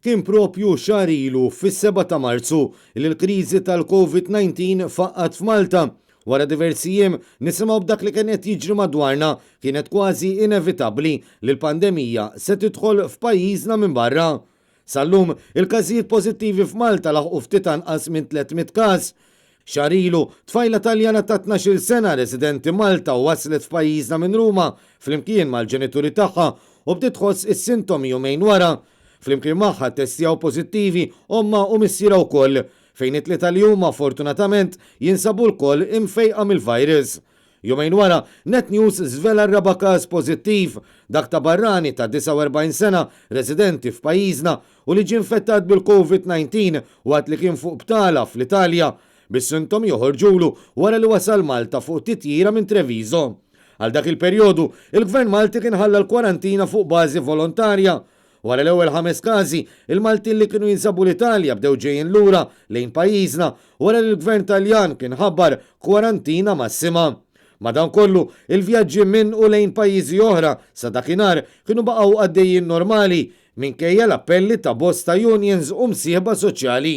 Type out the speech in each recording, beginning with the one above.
Kien propju xahar ilu fis-7 ta' Marzu li l-kriżi tal-COVID-19 faqqat f'Malta. Wara diversi jiem nisimgħu b'dak li kien qed jiġri madwarna kienet kważi inevitabbli li l-pandemija se tidħol f'pajjiżna minn barra. Sallum il-każijiet pożittivi f'Malta laħqu ftit anqas minn 300 każ. Xahar ilu tfajla Taljana ta' 12 sena residenti Malta u waslet f'pajjiżna minn Ruma flimkien mal-ġenituri tagħha u bdiet tħoss is-sintomi jumejn wara. Flimkien magħha testjaw pożittivi omma u missiera wkoll fejn it-tlieta li huma fortunatament jinsabu lkoll imfejqa mill-virus. Jumejn wara, Net News żvela r-raba' każ pożittiv dak ta' Barrani ta' 49 sena residenti f'pajjiżna u li ġie infettat bil-COVID-19 waqt li kien fuq btala fl-Italja bis-sintomi joħorġulu wara li wasal Malta fuq titjira minn Treviso. Għal dak il-perjodu, il-Gvern Malti kien ħalla l-kwarantina fuq bażi volontarja. Wara l-ewwel 5 każi, il-Maltin li kienu jinsabu l-Italja bdew ġejjin lura lejn pajjiżna wara li l-Gvern Taljan kien ħabbar kwarantina massima. Madankollu, il-vjaġġi minn u lejn pajjiżi oħra sa dakinhar kienu baqgħu għaddejjin normali minkejja l-appelli ta' bosta unions u msieħba soċjali.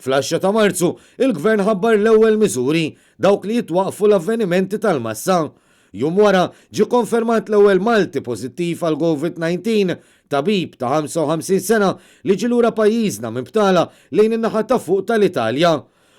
Fl-10 ta' Marzu, il-Gvern ħabbar l-ewwel miżuri dawk li jitwaqfu l-avvenimenti tal-massa. Jum wara ġie konfermat l-ewwel Malti pożittiv għal COVID-19 tabib ta' 55 sena li ġie lura pajjiżna minn btala lejn in-naħa ta' fuq tal-Italja.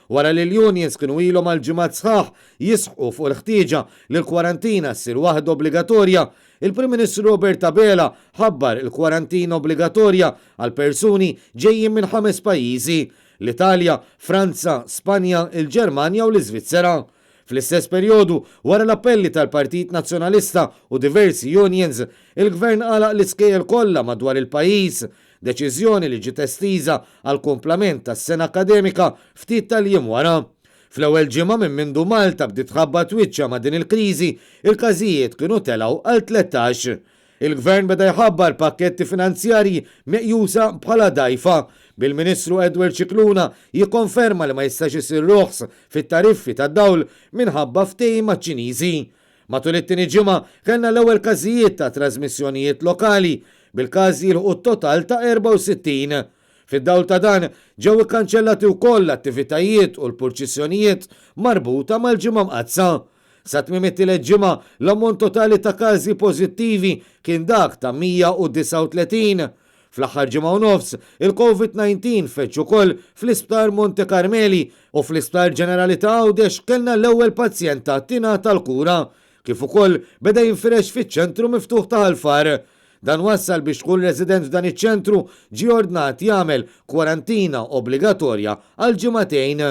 Wara li l-unions kienu ilhom għal ġimgħat sħaħ jisħu fuq il-ħtieġa li l-kwarantina ssir waħda obbligatorja, il-Prim Ministru Robert Abela ħabbar il-kwarantina obbligatorja għal persuni ġejjin minn 5 pajjiżi: l-Italja, Franza, Spanja, il-Ġermanja u l-Iżvizzera. Fl-istess perjodu, wara l-appelli tal-Partit Nazzjonalista u diversi unions, il-Gvern għalaq l-iskejjel kollha madwar il-pajjiż, deċiżjoni li ġiet estiża għal kumplament tas-sena akademika ftit tal-jiem wara. Fl-ewwel ġimgħa minn mindu Malta bdiet tħabbat wiċċha ma' din il-kriżi, il-każijiet kienu telgħu għal 13. Il-Gvern beda jħabbar pakketti finanzjarji meqjusa bħala dajfa. Bil-Ministru Edward Cicluna jikkonferma li ma jistax isir ruħs fit-tariffi tad-dawl minħabba ftehim maċ-Ċiniżi. Matul it-tieni ġimgħa kellna l-ewwel każijiet ta' trasmissjonijiet lokali bil-każi jilħqu t-total ta' 64. Fid-dawl ta' dan ġew ikkanċellati wkoll l-attivitajiet u l-purċissjonijiet marbuta mal-ġimgħa mqazza. Sa tmiem it-tielet ġimgħa l-ammont totali ta' każi pożittivi kien dak ta' 139. Fl-aħħar ġimgħa u nofs, il-COVID-19 feċċ ukoll fl-Isptar Monte Carmeli u fl-Isptar Ġenerali ta' Għawdex kellna l-ewwel pazjenta tingħata l-kura, kif ukoll beda jinfirex fiċ-ċentru miftuħ ta' Ħalfar. Dan wassal biex kull resident f'dan iċ-ċentru ġie ordnat jagħmel kwarantina obbligatorja għal ġimagħtejn.